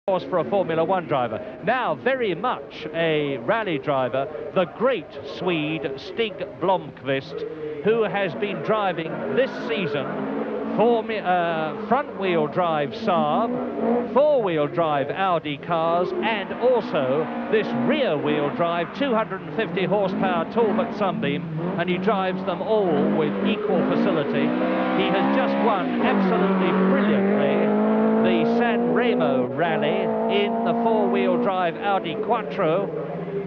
for a Formula One driver. Now very much a rally driver, the great Swede Stig Blomqvist, who has been driving this season front-wheel drive Saab, four-wheel drive Audi cars, and also this rear-wheel drive 250 horsepower Talbot Sunbeam, and he drives them all with equal facility. He has just won absolutely brilliantly the San Remo rally in the four-wheel drive Audi Quattro,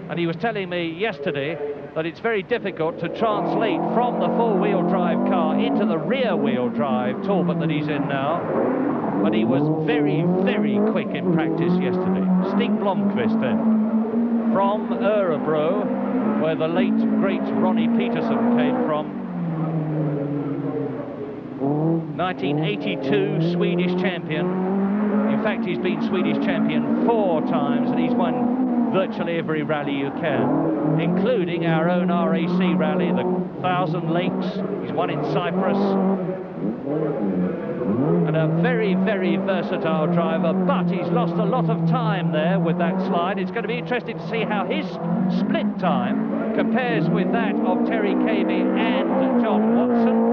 and he was telling me yesterday that it's very difficult to translate from the four-wheel drive car into the rear-wheel drive Talbot that he's in now, but he was very, very quick in practice yesterday. Stig Blomqvist then, from Örebro, where the late, great Ronnie Peterson came from. 1982 Swedish champion. In fact, he's been Swedish champion 4 times, and he's won virtually every rally you can, including our own RAC rally, the 1,000 Lakes. He's won in Cyprus. And a very, very versatile driver, but he's lost a lot of time there with that slide. It's going to be interesting to see how his split time compares with that of Terry Keke and John Watson.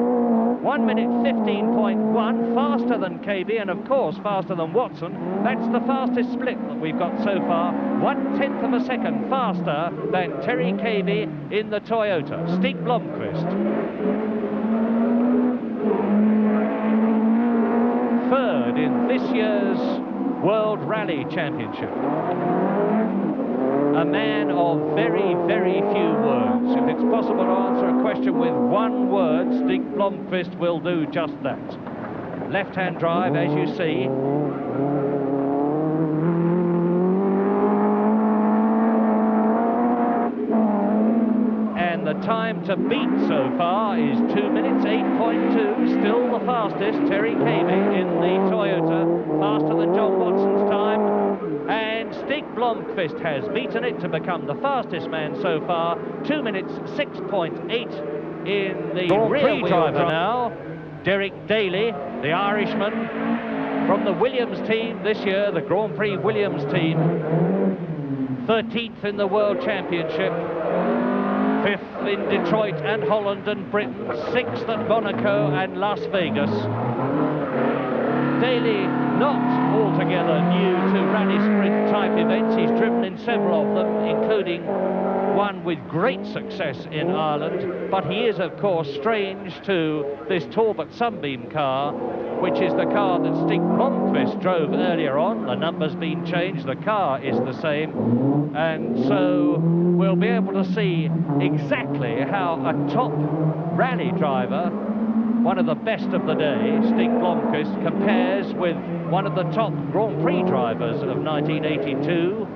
1 minute 15.1, faster than Keke and of course faster than Watson. That's the fastest split that we've got so far. 1/10 of a second faster than Terry Keke in the Toyota. Stig Blomqvist. Third in this year's World Rally Championship. A man of very, very few words. If it's possible to answer a question with one word, Stig Blomqvist will do just that. Left-hand drive, as you see. And the time to beat so far is 2 minutes 8.2, still the fastest. Terry Keke in the Toyota, faster than John Watson's time. And Stig Blomqvist has beaten it to become the fastest man so far. 2 minutes 6.8 in the rear driver now. Derek Daly, the Irishman from the Williams team this year, the Grand Prix Williams team. 13th in the World Championship. 5th in Detroit and Holland and Britain. 6th at Monaco and Las Vegas. Daly not altogether new to Rallysprint type events. He's driven in several of them, including one with great success in Ireland, but he is of course strange to this Talbot Sunbeam car, which is the car that Stig Blomqvist drove earlier on. The number's been changed, the car is the same, and so we'll be able to see exactly how a top rally driver, one of the best of the day, Stig Blomqvist, compares with one of the top Grand Prix drivers of 1982,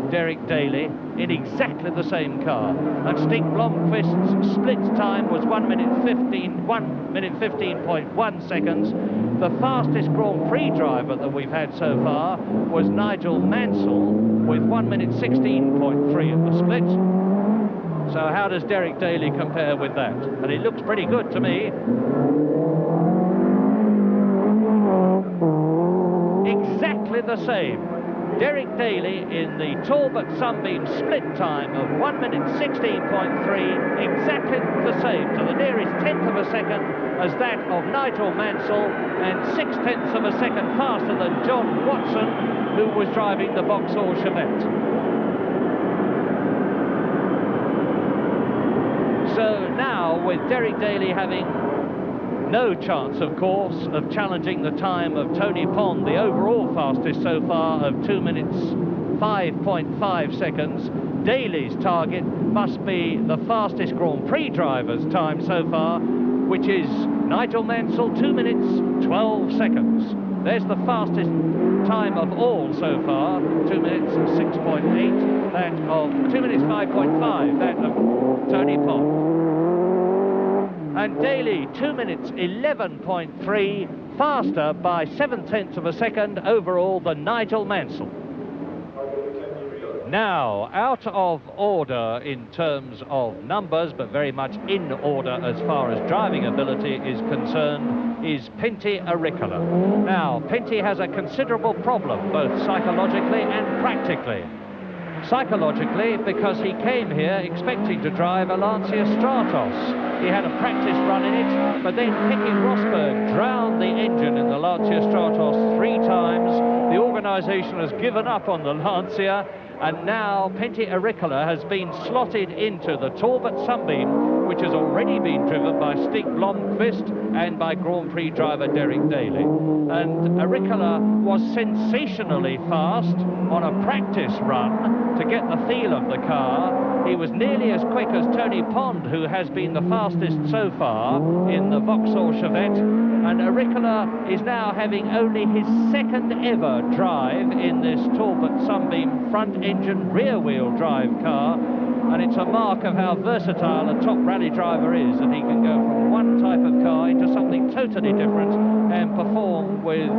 Derek Daly, in exactly the same car. And Stig Blomqvist's split time was 1 minute 15.1 seconds. The fastest Grand Prix driver that we've had so far was Nigel Mansell with 1 minute 16.3 at the split. So how does Derek Daly compare with that? And it looks pretty good to me. Exactly the same. Derek Daly in the Talbot Sunbeam split time of 1 minute 16.3, exactly the same, to the nearest 10th of a second as that of Nigel Mansell, and 6/10 of a second faster than John Watson, who was driving the Vauxhall Chevette. So now, with Derek Daly having no chance, of course, of challenging the time of Tony Pond, the overall fastest so far of 2 minutes 5.5 seconds, Daly's target must be the fastest Grand Prix driver's time so far, which is Nigel Mansell, 2 minutes 12 seconds. There's the fastest time of all so far, 2 minutes 6.8, that of 2 minutes 5.5, that of Tony Pond. And Daly, 2 minutes 11.3, faster by 7/10 of a second overall than Nigel Mansell. Now, out of order in terms of numbers, but very much in order as far as driving ability is concerned, is Pentti Aricola. Now, Pentti has a considerable problem, both psychologically and practically. Psychologically, because he came here expecting to drive a Lancia Stratos. He had a practice run in it, but then Keke Rosberg drowned the engine in the Lancia Stratos 3 times. The organisation has given up on the Lancia, and now Pentti Aricola has been slotted into the Talbot Sunbeam, which has already been driven by Stig Blomqvist and by Grand Prix driver Derek Daly. And Aricola was sensationally fast on a practice run to get the feel of the car. He was nearly as quick as Tony Pond, who has been the fastest so far in the Vauxhall Chevette. And Aricola is now having only his second ever drive in this Talbot Sunbeam front-engine rear-wheel drive car. And it's a mark of how versatile a top rally driver is, that he can go from one type of car into something totally different and perform with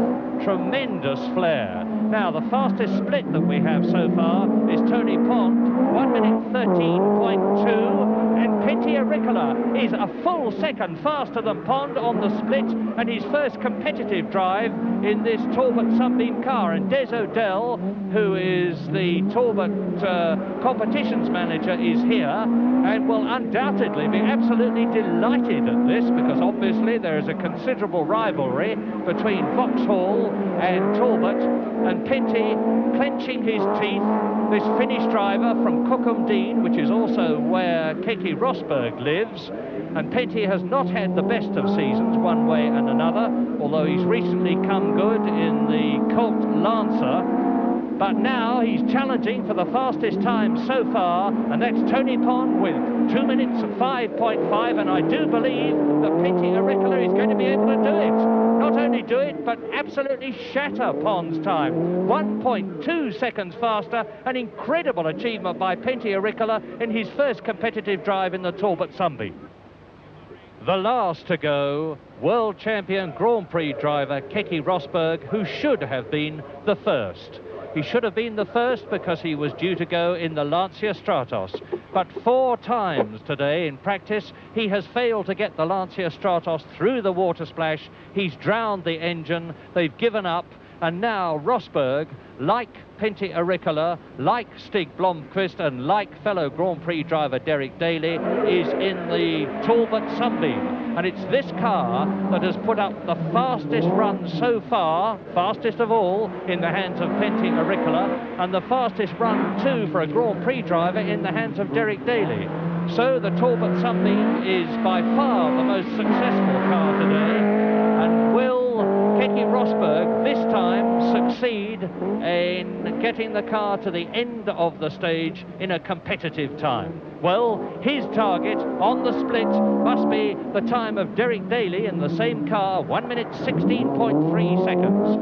tremendous flair. Now, the fastest split that we have so far is Tony Pond, 1 minute 13.2, and Pentti Aricola is a full second faster than Pond on the split, and his first competitive drive in this Talbot Sunbeam car. And Des O'Dell, who is the Talbot competitions manager, is here and will undoubtedly be absolutely delighted at this, because obviously there is a considerable rivalry between Vauxhall and Talbot, and Pentti clenching his teeth, this Finnish driver from Cookham Dean, which is also where Keke Rosberg lives. And Pentti has not had the best of seasons one way and another, although he's recently come good in the Colt Lancer. But now he's challenging for the fastest time so far, and that's Tony Pond with 2 minutes 5.5, and I do believe that Pentti Aricola is going to be able to do it. Not only do it, but absolutely shatter Pond's time. 1.2 seconds faster, an incredible achievement by Pentti Aricola in his first competitive drive in the Talbot Sunbeam. The last to go, world champion Grand Prix driver Keke Rosberg, who should have been the first. He should have been the first because he was due to go in the Lancia Stratos. But 4 times today in practice, he has failed to get the Lancia Stratos through the water splash. He's drowned the engine, they've given up, and now Rosberg, like Pentti Aricola, like Stig Blomqvist, and like fellow Grand Prix driver Derek Daly, is in the Talbot Sunbeam. And it's this car that has put up the fastest run so far, fastest of all, in the hands of Pentti Aricola, and the fastest run too for a Grand Prix driver in the hands of Derek Daly. So the Talbot Sunbeam is by far the most successful car today, and will Keke Rosberg this time succeed in getting the car to the end of the stage in a competitive time? Well, his target on the split must be the time of Derek Daly in the same car, 1 minute 16.3 seconds.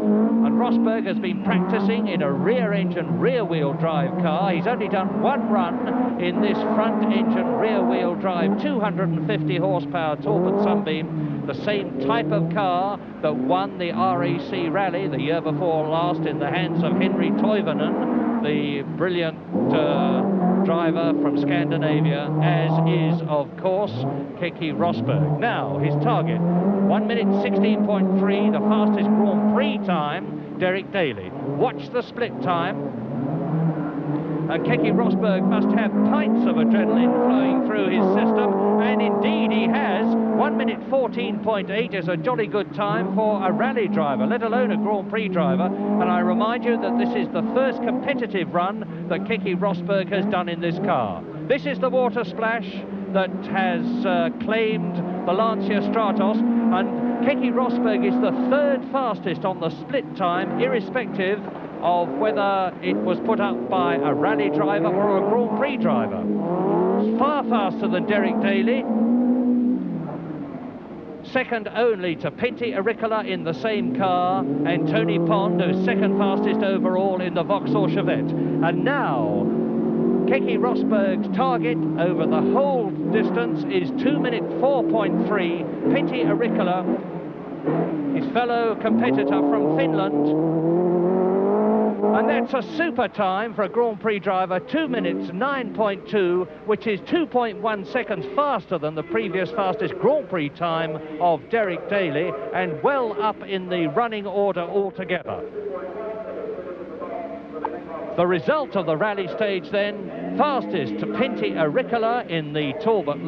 And Rosberg has been practicing in a rear-engine, rear-wheel drive car. He's only done 1 run in this front-engine, rear-wheel drive, 250 horsepower Talbot Sunbeam, the same type of car that won the RAC Rally the year before last in the hands of Henry Toivonen, the brilliant driver from Scandinavia, as is, of course, Keke Rosberg. Now, his target, 1 minute 16.3, the fastest Grand Prix time, Derek Daly. Watch the split time. And Keke Rosberg must have pints of adrenaline flowing through his system, and indeed he has. 1 minute 14.8 is a jolly good time for a rally driver, let alone a Grand Prix driver. And I remind you that this is the first competitive run that Keke Rosberg has done in this car. This is the water splash that has claimed the Lancia Stratos, and Keke Rosberg is the 3rd fastest on the split time, irrespective of whether it was put up by a rally driver or a Grand Prix driver. Far faster than Derek Daly, second only to Pentti Aricola in the same car, and Tony Pond, who's 2nd fastest overall in the Vauxhall Chevette. And now Keke Rosberg's target over the whole distance is 2 minute 4.3. Pentti Aricola, his fellow competitor from Finland, And that's a super time for a Grand Prix driver, 2 minutes 9.2, which is 2.1 seconds faster than the previous fastest Grand Prix time of Derek Daly, and well up in the running order altogether. The result of the rally stage then, fastest to Pinty Auricola in the Talbot Lotus.